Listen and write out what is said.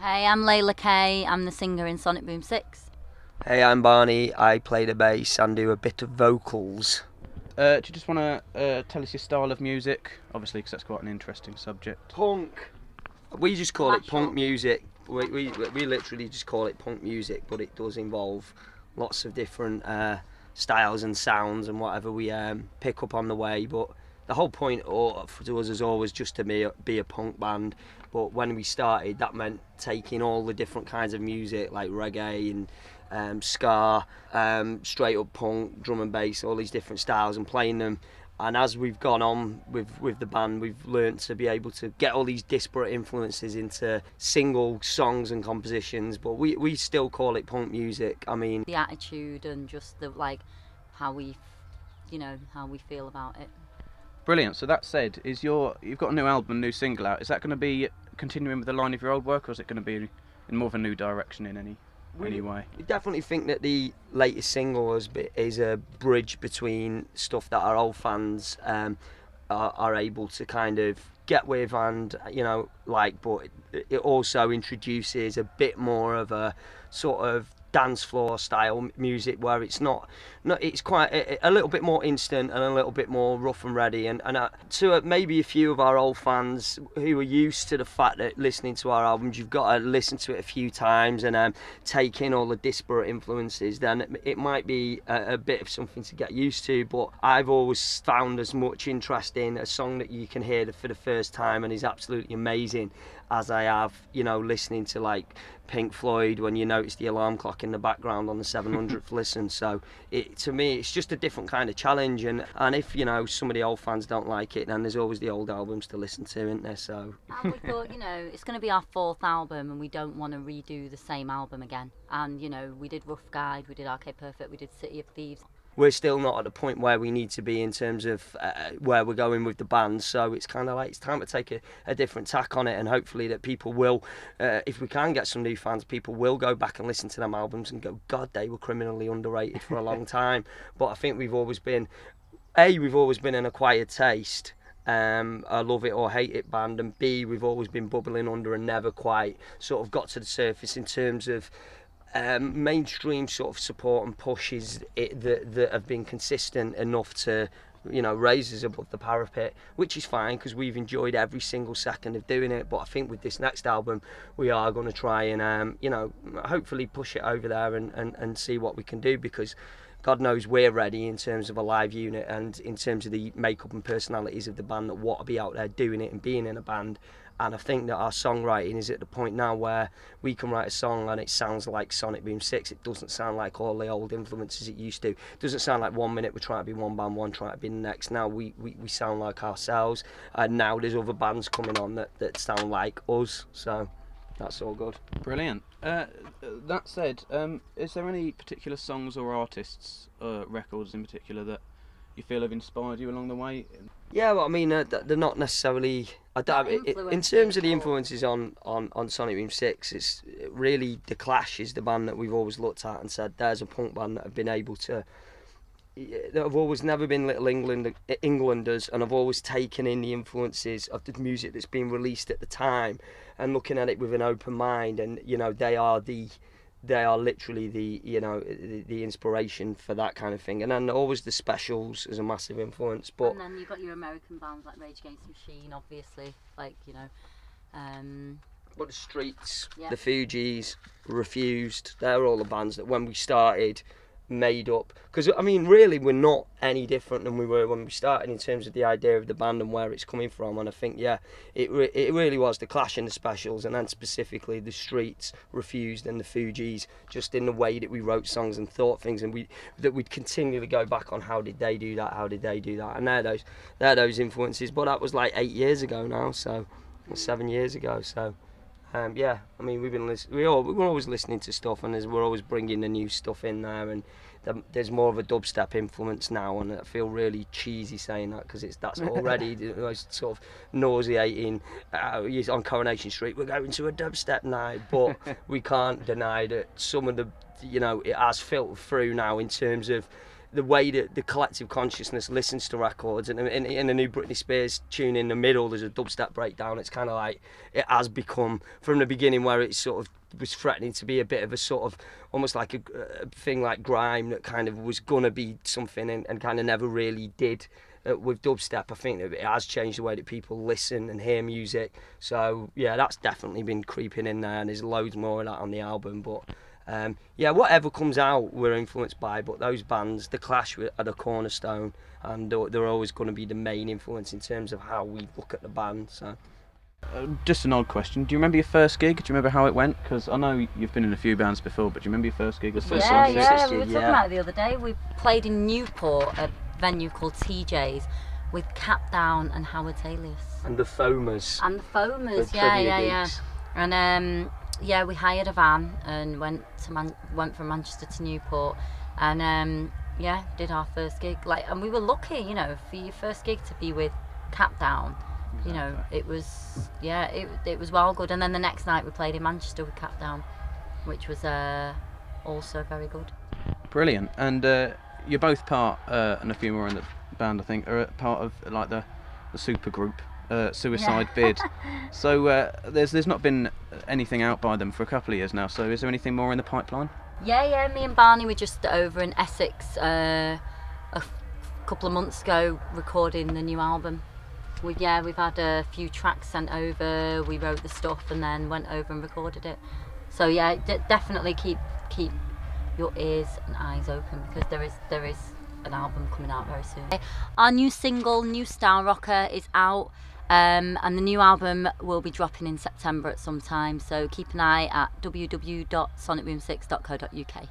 Hey, I'm Layla Kay. I'm the singer in Sonic Boom 6. Hey, I'm Barney. I play the bass and do a bit of vocals. Do you just want to tell us your style of music? Obviously, because that's quite an interesting subject. Punk. We just call it punk Mashup. music. We literally just call it punk music, but it does involve lots of different styles and sounds and whatever we pick up on the way. But the whole point to us is always just to be a punk band. But when we started, that meant taking all the different kinds of music like reggae and ska, straight up punk, drum and bass, all these different styles, and playing them. And as we've gone on with the band, we've learnt to be able to get all these disparate influences into single songs and compositions, but we still call it punk music. I mean, The attitude and just the how we feel about it. Brilliant. So that said, you've got a new album, new single out. Is that going to be continuing with the line of your old work, or is it going to be in more of a new direction in any way? We definitely think that the latest single is a bridge between stuff that our old fans are able to kind of get with and but it also introduces a bit more of a sort of dance floor style music where it's not it's quite a little bit more instant and a little bit more rough and ready, and to maybe a few of our old fans who are used to the fact that listening to our albums you've got to listen to it a few times and take in all the disparate influences, then it might be a bit of something to get used to. But I've always found as much interest in a song that you can hear for the first time and is absolutely amazing as I have listening to like Pink Floyd when you notice the alarm clock in the background on the 700th listen. So to me it's just a different kind of challenge, and if some of the old fans don't like it, then there's always the old albums to listen to, isn't there? So And we thought, it's going to be our fourth album and we don't want to redo the same album again. And, we did Rough Guide, we did Arcade Perfect, we did City of Thieves. we're still not at the point where we need to be in terms of where we're going with the band, so it's kind of like it's time to take a different tack on it, and hopefully that people will, if we can get some new fans, people will go back and listen to them albums and go, God, they were criminally underrated for a long time. But I think we've always been an acquired taste, a love it or hate it band, and B, we've always been bubbling under and never quite sort of got to the surface in terms of mainstream sort of support and pushes that have been consistent enough to raise us above the parapet, which is fine because we've enjoyed every single second of doing it. But I think with this next album we are going to try and hopefully push it over there and see what we can do, because God knows we're ready in terms of a live unit and in terms of the makeup and personalities of the band that want to be out there doing it and being in a band. And I think that our songwriting is at the point now where we can write a song and it sounds like Sonic Boom 6. It doesn't sound like all the old influences it used to. It doesn't sound like 1 minute we're trying to be one band, one trying to be the next. Now we sound like ourselves, and now there's other bands coming on that sound like us. So that's all good. Brilliant. That said, is there any particular songs or artists, records in particular, that you feel have inspired you along the way? Yeah, well, I mean, they're not necessarily. In terms of the influences on Sonic Boom 6, it's really The Clash is the band that we've always looked at and said there's a punk band that have been able to. That have always never been Little Englanders, and have always taken in the influences of the music that's been released at the time and looking at it with an open mind, and they are literally the inspiration for that kind of thing. And then always the Specials is a massive influence. But And then you've got your American bands like Rage Against the Machine, obviously, but the Streets, Yeah. the Fugees, Refused, they're all the bands that when we started made up, because I mean really we're not any different than we were when we started in terms of the idea of the band and where it's coming from. And I think it really was the Clash and the Specials, and then specifically the Streets, Refused and the Fugees, just in the way that we wrote songs and thought things, and we'd continually go back on how did they do that, and they're those influences. But that was like 8 years ago now, so 7 years ago. So I mean, we're always listening to stuff, and we're always bringing the new stuff in there, and there's more of a dubstep influence now, and I feel really cheesy saying that because that's already the most sort of nauseating. On Coronation Street, we're going to a dubstep night, but we can't deny that some of the, it has filtered through now in terms of the way that the collective consciousness listens to records, and in the new Britney Spears tune in the middle there's a dubstep breakdown. It's kind of like it has become from the beginning where it sort of was threatening to be a bit of a sort of almost like a thing like grime that kind of was gonna be something and kind of never really did. With dubstep, I think that it has changed the way that people listen and hear music. So yeah, that's definitely been creeping in there, and there's loads more of that on the album. But yeah, whatever comes out, we're influenced by. But those bands, The Clash are the cornerstone, and they're always going to be the main influence in terms of how we look at the band. So. Just an odd question. Do you remember your first gig? Do you remember how it went? Because I know you've been in a few bands before, but do you remember your first gig? Yeah, we were talking about it the other day. We played in Newport at a venue called TJ's with Cap Down and Howard Alias. And the Foamers. Yeah. And yeah, we hired a van and went from Manchester to Newport, and yeah, did our first gig. And we were lucky, you know, for your first gig to be with Cap Down. You know, it was it was well good. And then the next night we played in Manchester with Cap Down, which was also very good. Brilliant. And you're both part, and a few more in the band I think, are part of like the super group Suicide Bid. So there's not been anything out by them for a couple of years now. So is there anything more in the pipeline? Yeah. Me and Barney were just over in Essex a couple of months ago recording the new album. We've had a few tracks sent over. We wrote the stuff and then went over and recorded it. So yeah, definitely keep your ears and eyes open, because there is an album coming out very soon. Our new single, New Style Rocker, is out, and the new album will be dropping in September at some time. So keep an eye at www.sonicboom6.co.uk.